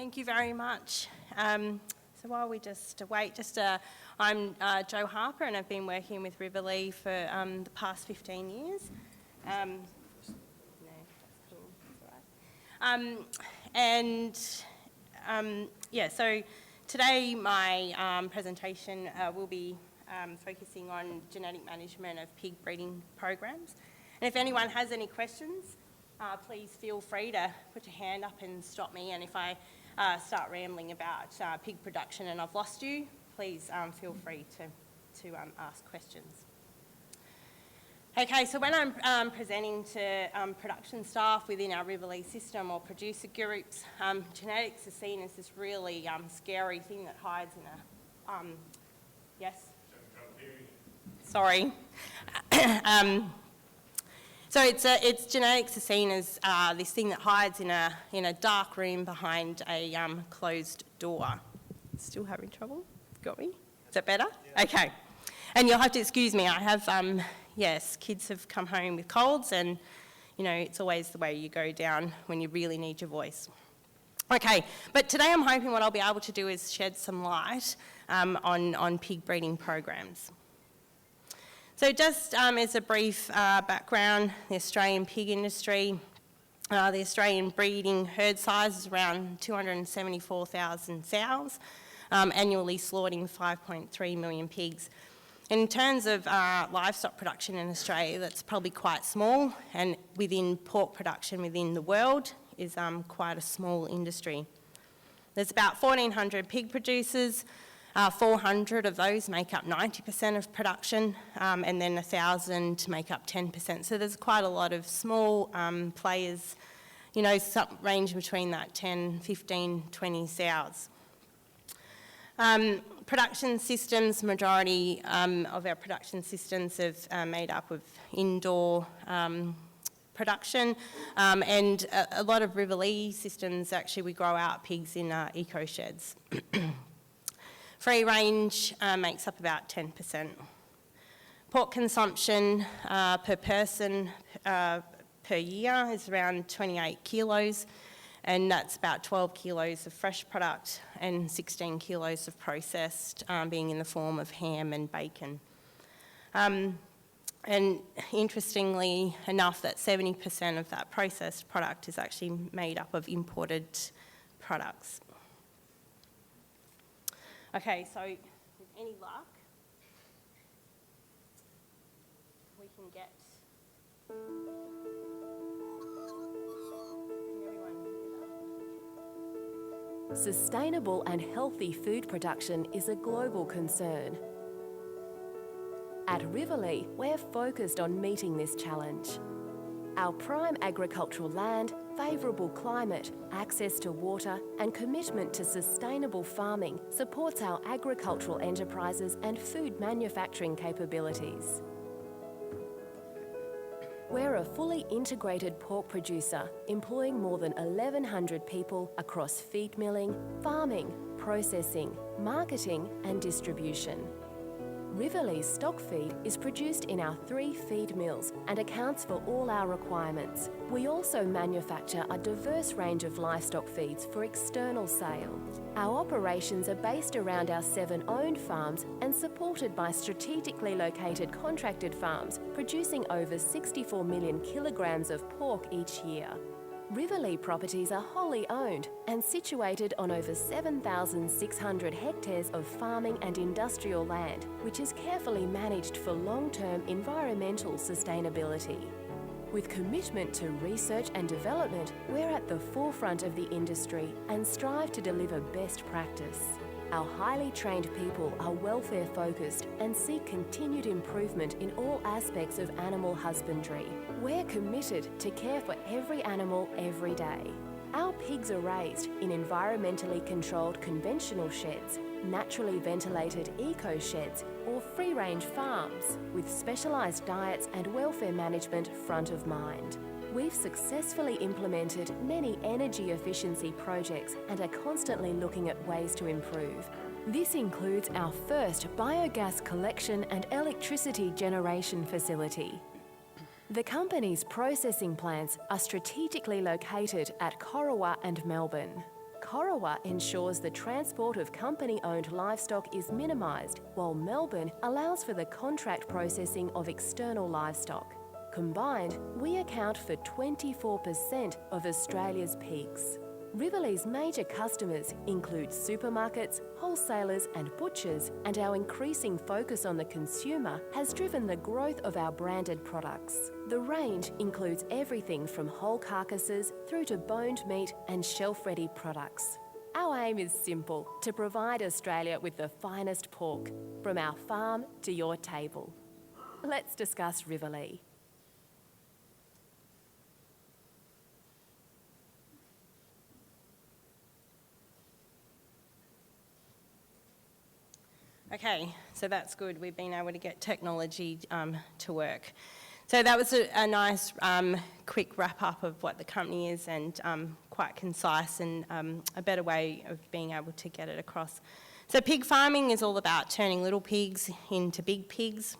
Thank you very much. So while we just wait, I'm Jo Harper and I've been working with Rivalea for the past 15 years. No, that's cool. That's all right. So today my presentation will be focusing on genetic management of pig breeding programs. And if anyone has any questions, please feel free to put your hand up and stop me. And if I start rambling about pig production and I've lost you, please feel free to ask questions. Okay, so when I'm presenting to production staff within our Rivalea system or producer groups, genetics is seen as this really scary thing that hides in a... yes? Sorry. So it's genetics is seen as this thing that hides in a dark room behind a closed door. Still having trouble? Got me? Is that better? Yeah. Okay. And you'll have to excuse me. I have kids have come home with colds, and it's always the way you go down when you really need your voice. Okay, but today I'm hoping what I'll be able to do is shed some light on pig breeding programs. So just as a brief background, the Australian pig industry, the Australian breeding herd size is around 274,000 sows, annually slaughtering 5.3 million pigs. In terms of livestock production in Australia, that's probably quite small, and within pork production within the world is quite a small industry. There's about 1,400 pig producers. 400 of those make up 90% of production, and then 1,000 make up 10%. So there's quite a lot of small players, some range between that 10, 15, 20 sows. Production systems, majority of our production systems are made up of indoor production, and a lot of Rivalea systems, actually we grow out pigs in eco sheds. Free range makes up about 10%. Pork consumption per person per year is around 28 kilos, and that's about 12 kilos of fresh product and 16 kilos of processed, being in the form of ham and bacon. And interestingly enough, that 70% of that processed product is actually made up of imported products. Okay, so with any luck, we can get... Sustainable and healthy food production is a global concern. At Rivalea, we're focused on meeting this challenge. Our prime agricultural land, favourable climate, access to water and commitment to sustainable farming supports our agricultural enterprises and food manufacturing capabilities. We're a fully integrated pork producer employing more than 1,100 people across feed milling, farming, processing, marketing and distribution. Rivalea's stock feed is produced in our 3 feed mills and accounts for all our requirements. We also manufacture a diverse range of livestock feeds for external sale. Our operations are based around our 7 owned farms and supported by strategically located contracted farms, producing over 64 million kilograms of pork each year. Rivalea properties are wholly owned and situated on over 7,600 hectares of farming and industrial land, which is carefully managed for long-term environmental sustainability. With commitment to research and development, we're at the forefront of the industry and strive to deliver best practice. Our highly trained people are welfare focused and seek continued improvement in all aspects of animal husbandry. We're committed to care for every animal every day. Our pigs are raised in environmentally controlled conventional sheds, naturally ventilated eco sheds or free-range farms with specialised diets and welfare management front of mind. We've successfully implemented many energy efficiency projects and are constantly looking at ways to improve. This includes our first biogas collection and electricity generation facility. The company's processing plants are strategically located at Corowa and Melbourne. Corowa ensures the transport of company-owned livestock is minimised, while Melbourne allows for the contract processing of external livestock. Combined, we account for 24% of Australia's pigs. Rivalea's major customers include supermarkets, wholesalers and butchers, and our increasing focus on the consumer has driven the growth of our branded products. The range includes everything from whole carcasses through to boned meat and shelf-ready products. Our aim is simple: to provide Australia with the finest pork, from our farm to your table. Let's discuss Rivalea. Okay, so that's good. We've been able to get technology to work. So that was a nice quick wrap up of what the company is, and quite concise, and a better way of being able to get it across. So pig farming is all about turning little pigs into big pigs.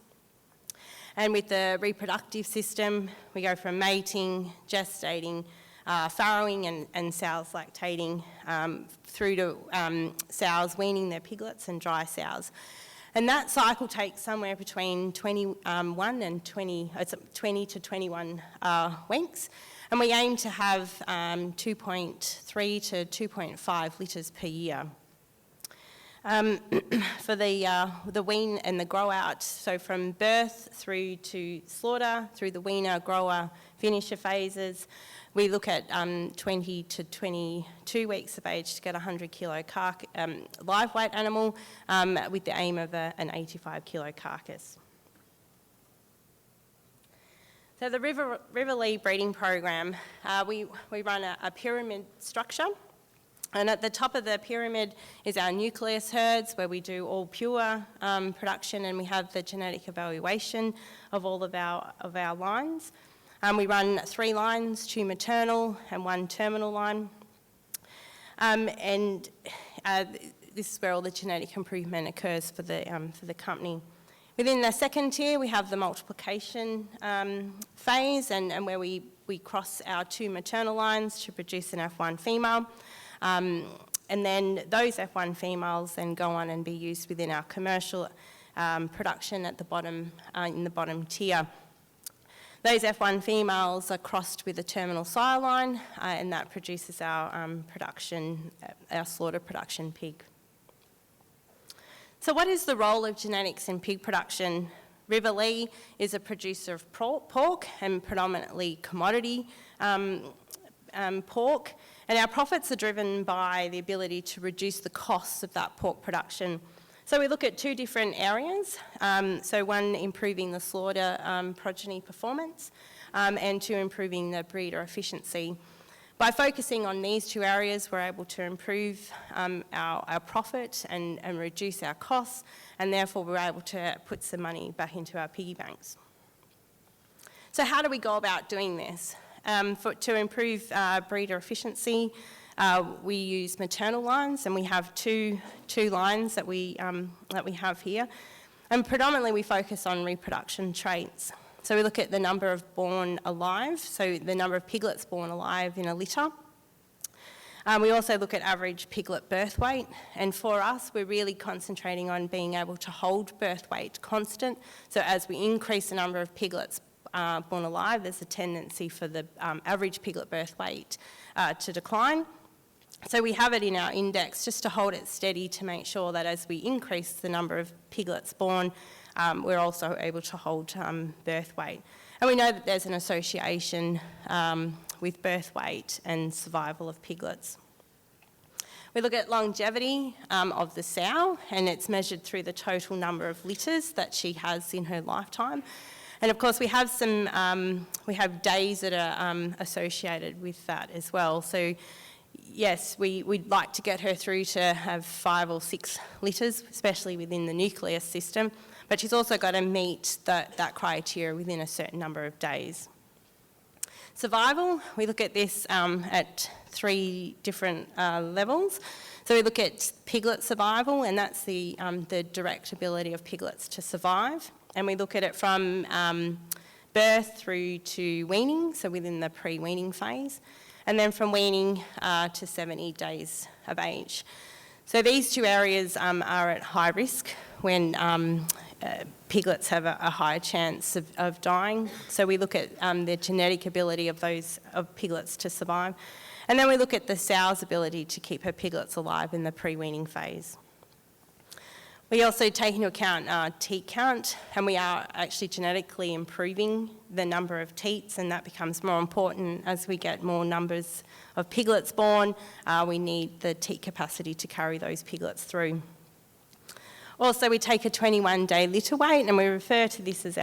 And with the reproductive system, we go from mating, gestating, farrowing and sows lactating, through to sows weaning their piglets and dry sows. And that cycle takes somewhere between 20 to 21 weeks. And we aim to have 2.3 to 2.5 litres per year. For the wean and the grow out, so from birth through to slaughter, through the weaner, grower, finisher phases, we look at 20 to 22 weeks of age to get a 100 kilo live weight animal, with the aim of an 85 kilo carcass. So the Rivalea breeding program, we run a pyramid structure. And at the top of the pyramid is our nucleus herds, where we do all pure production, and we have the genetic evaluation of all of our lines. We run 3 lines, 2 maternal and 1 terminal line. This is where all the genetic improvement occurs for the company. Within the second tier, we have the multiplication phase, and where we cross our 2 maternal lines to produce an F1 female. And then those F1 females then go on and be used within our commercial production at the bottom, in the bottom tier. Those F1 females are crossed with a terminal sire line, and that produces our slaughter production pig. So what is the role of genetics in pig production? Rivalea is a producer of pork, and predominantly commodity pork, and our profits are driven by the ability to reduce the costs of that pork production. So we look at 2 different areas. So one, improving the slaughter progeny performance, and 2, improving the breeder efficiency. By focusing on these 2 areas, we're able to improve our profit and reduce our costs, and therefore we're able to put some money back into our piggy banks. So how do we go about doing this? To improve breeder efficiency, we use maternal lines, and we have two lines that we have here. And predominantly we focus on reproduction traits. So we look at the number of born alive, so the number of piglets born alive in a litter. We also look at average piglet birth weight, and for us we're really concentrating on being able to hold birth weight constant. So as we increase the number of piglets born alive, there's a tendency for the average piglet birth weight to decline. So we have it in our index just to hold it steady, to make sure that as we increase the number of piglets born, we're also able to hold birth weight. And we know that there's an association with birth weight and survival of piglets. We look at longevity of the sow, and it's measured through the total number of litters that she has in her lifetime. And of course we have days that are associated with that as well. So yes, we'd like to get her through to have 5 or 6 litters, especially within the nucleus system, but she's also got to meet that criteria within a certain number of days. Survival, we look at this at 3 different levels. So we look at piglet survival, and that's the direct ability of piglets to survive. And we look at it from birth through to weaning, so within the pre-weaning phase. and then from weaning to 70 days of age. So these two areas are at high risk when piglets have a higher chance of dying. So we look at the genetic ability of piglets to survive. And then we look at the sow's ability to keep her piglets alive in the pre-weaning phase. We also take into account teat count, and we are actually genetically improving the number of teats, and that becomes more important as we get more numbers of piglets born. We need the teat capacity to carry those piglets through. Also, we take a 21-day litter weight, and we refer to this as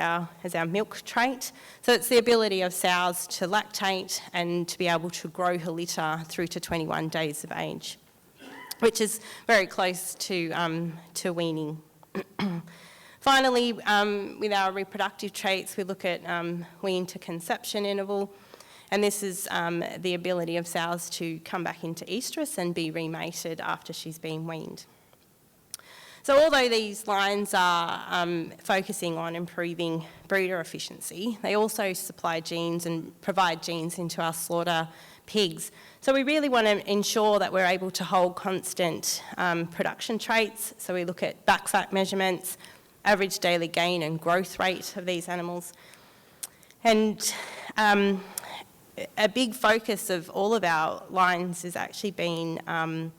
our milk trait. So it's the ability of sows to lactate and to be able to grow her litter through to 21 days of age, which is very close to weaning. Finally, with our reproductive traits, we look at wean to conception interval, and this is the ability of sows to come back into estrus and be remated after she's been weaned. So although these lines are focusing on improving breeder efficiency, they also supply genes and provide genes into our slaughter pigs. So we really want to ensure that we're able to hold constant production traits. So we look at back fat measurements, average daily gain and growth rate of these animals. And a big focus of all of our lines has actually been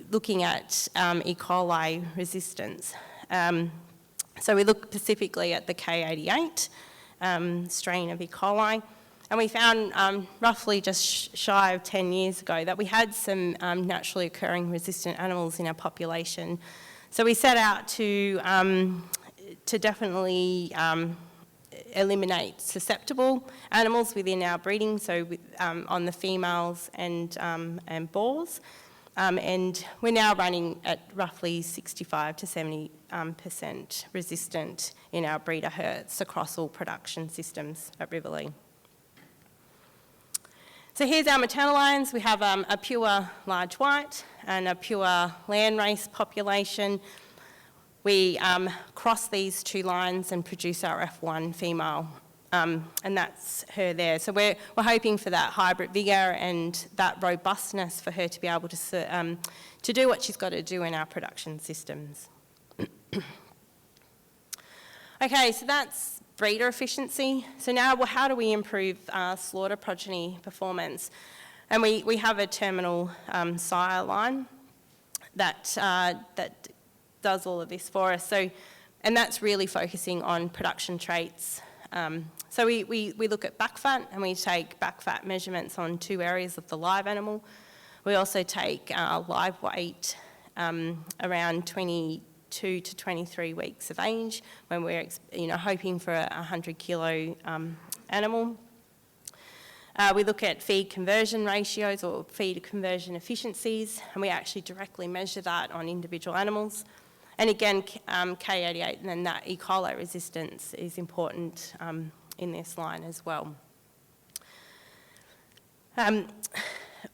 looking at E. coli resistance. So we look specifically at the K88 strain of E. coli, and we found roughly just shy of 10 years ago that we had some naturally occurring resistant animals in our population. So we set out to definitely eliminate susceptible animals within our breeding, so on the females and boars. And we're now running at roughly 65 to 70% resistant in our breeder herds across all production systems at Rivalea. So here's our maternal lines. We have a pure large white and a pure landrace population. We cross these two lines and produce our F1 female. And that's her there. So we're hoping for that hybrid vigour and that robustness for her to be able to do what she's got to do in our production systems. Okay, so that's breeder efficiency. So now, well, how do we improve slaughter progeny performance? And we have a terminal sire line that does all of this for us. So, and that's really focusing on production traits. So we look at back fat, and we take back fat measurements on 2 areas of the live animal. We also take live weight around 22 to 23 weeks of age when we're hoping for a 100-kilo animal. We look at feed conversion ratios or feed conversion efficiencies, and we actually directly measure that on individual animals. And again, K88 and then that E. coli resistance is important in this line as well.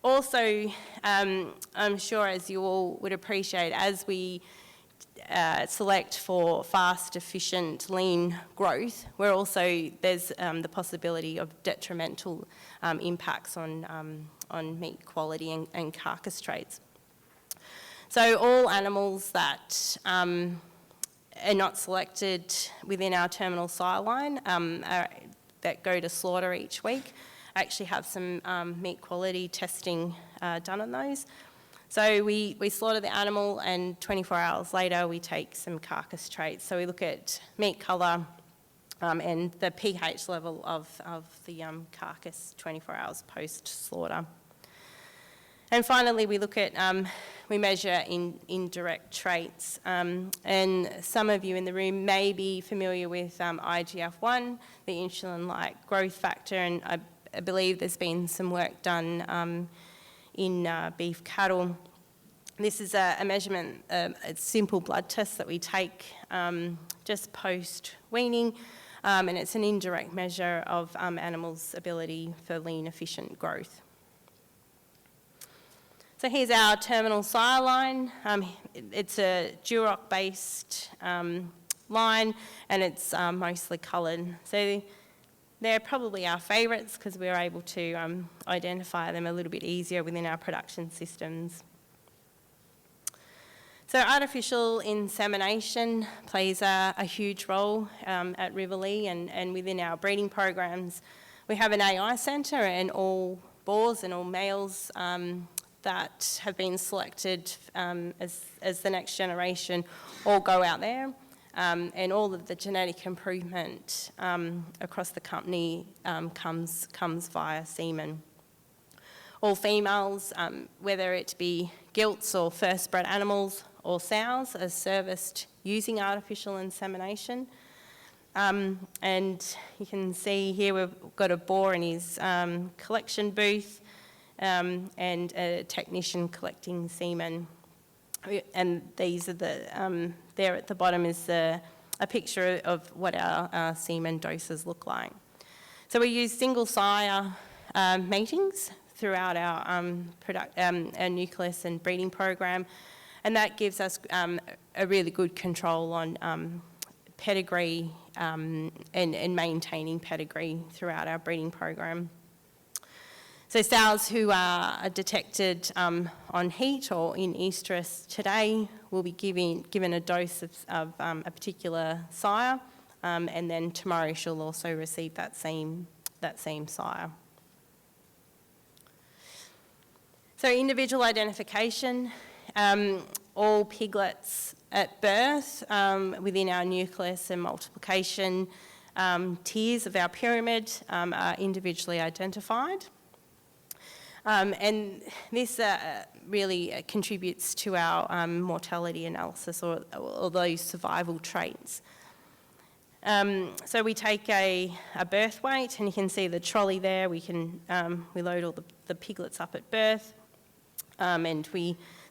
Also, I'm sure as you all would appreciate, as we select for fast, efficient, lean growth, there's the possibility of detrimental impacts on meat quality and carcass traits. So all animals that are not selected within our terminal sire line that go to slaughter each week actually have some meat quality testing done on those. So we slaughter the animal, and 24 hours later we take some carcass traits. So we look at meat colour and the pH level of the carcass 24 hours post-slaughter. And finally, we look at, we measure indirect traits. And some of you in the room may be familiar with IGF-1, the insulin-like growth factor, and I believe there's been some work done in beef cattle. This is a measurement, a simple blood test that we take just post-weaning, and it's an indirect measure of animals' ability for lean, efficient growth. So here's our terminal sire line. It's a Duroc-based line, and it's mostly coloured. So They're probably our favourites because we're able to identify them a little bit easier within our production systems. So artificial insemination plays a huge role at Rivalea and within our breeding programs. We have an AI centre, and all boars and all males that have been selected as the next generation all go out there. And all of the genetic improvement across the company comes via semen. All females, whether it be gilts or first bred animals or sows, are serviced using artificial insemination. And you can see here we've got a boar in his collection booth and a technician collecting semen. And these are the, there at the bottom is a picture of what our semen doses look like. So we use single sire matings throughout our nucleus and breeding program, and that gives us a really good control on pedigree and maintaining pedigree throughout our breeding program. So sows who are detected on heat or in estrus today will be given a dose of a particular sire, and then tomorrow she'll also receive that same sire. So individual identification, all piglets at birth within our nucleus and multiplication tiers of our pyramid are individually identified. And this really contributes to our mortality analysis or those survival traits. So we take a birth weight, and you can see the trolley there. We load all the piglets up at birth, and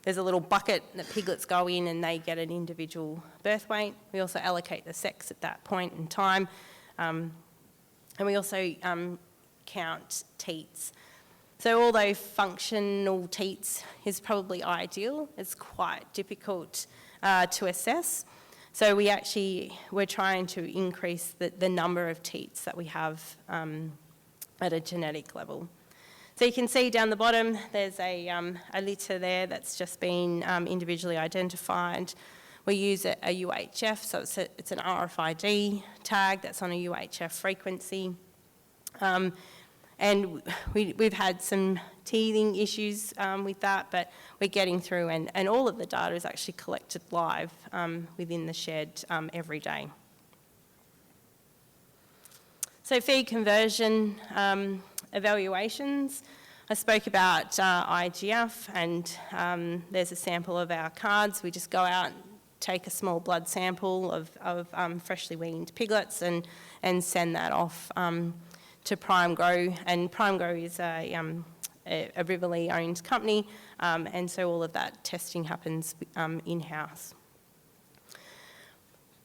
there's a little bucket that piglets go in, and they get an individual birth weight. We also allocate the sex at that point in time, and we also count teats. So although functional teats is probably ideal, it's quite difficult to assess. So we're trying to increase the number of teats that we have at a genetic level. So you can see down the bottom, there's a litter there that's just been individually identified. We use a UHF, so it's an RFID tag that's on a UHF frequency. And we've had some teething issues with that, but we're getting through, and all of the data is actually collected live within the shed every day. So feed conversion evaluations. I spoke about IGF, and there's a sample of our cards. We just go out, take a small blood sample of freshly weaned piglets and send that off to Prime Grow, and Prime Grow is a Rivalea-owned company, and so all of that testing happens in-house.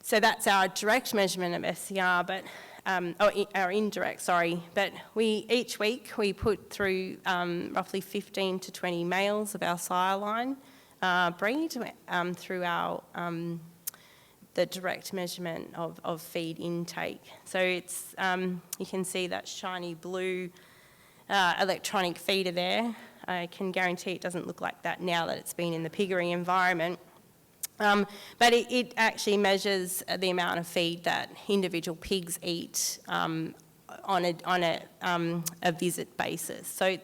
So that's our direct measurement of FCR, but our indirect, sorry. But each week we put through roughly 15 to 20 males of our sire line breed through our the direct measurement of feed intake. So it's, you can see that shiny blue electronic feeder there. I can guarantee it doesn't look like that now that it's been in the piggery environment. But it actually measures the amount of feed that individual pigs eat on a visit basis. So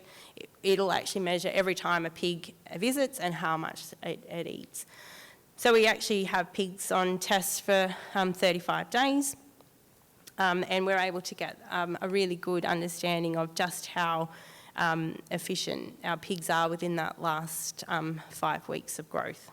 it'll actually measure every time a pig visits and how much it eats. So we actually have pigs on tests for 35 days, and we're able to get a really good understanding of just how efficient our pigs are within that last 5 weeks of growth.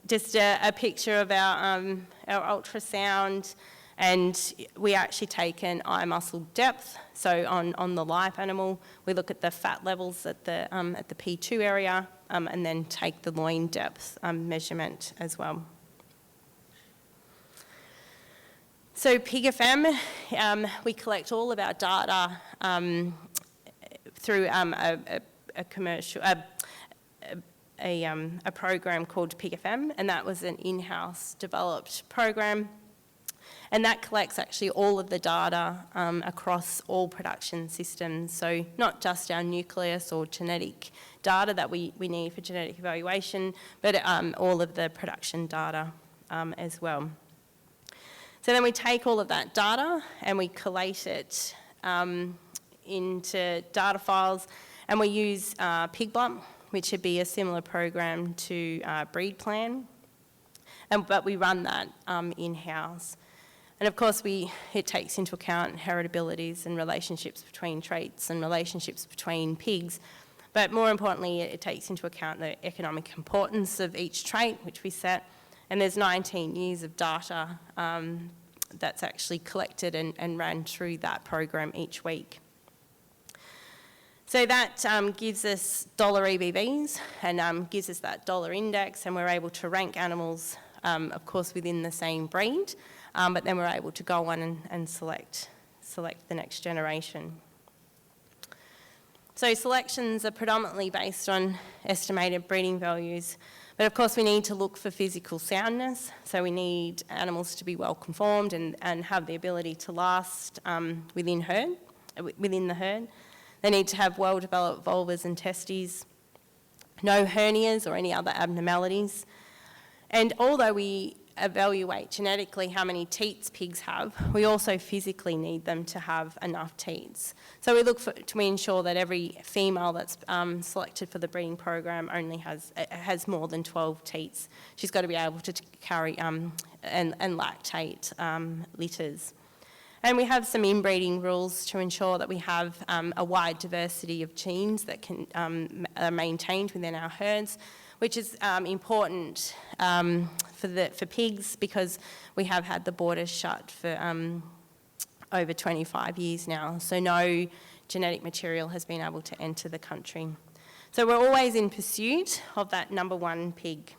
Just a picture of our ultrasound, and we actually take an eye muscle depth. So on the live animal, we look at the fat levels at the P2 area, and then take the loin depth measurement as well. So Pig FM, we collect all of our data through a commercial. A program called Pig FM, and that was an in-house developed program. And that collects actually all of the data across all production systems. So not just our nucleus or genetic data that we need for genetic evaluation, but all of the production data as well. So then we take all of that data and we collate it into data files, and we use Piglet, which would be a similar program to Breed Plan, but we run that in-house. And of course, it takes into account heritabilities and relationships between traits and relationships between pigs. But more importantly, it takes into account the economic importance of each trait, which we set. And there's 19 years of data that's actually collected and ran through that program each week. So that gives us dollar EBVs and gives us that dollar index, and we're able to rank animals, of course, within the same breed, but then we're able to go on and select the next generation. So selections are predominantly based on estimated breeding values, but of course we need to look for physical soundness, so we need animals to be well conformed and have the ability to last within the herd. They need to have well-developed vulvas and testes, no hernias or any other abnormalities. And although we evaluate genetically how many teats pigs have, we also physically need them to have enough teats. So we look to ensure that every female that's selected for the breeding program only has more than 12 teats. She's got to be able to carry and lactate litters. And we have some inbreeding rules to ensure that we have a wide diversity of genes that are maintained within our herds, which is important for pigs because we have had the borders shut for over 25 years now, so no genetic material has been able to enter the country. So we're always in pursuit of that number one pig.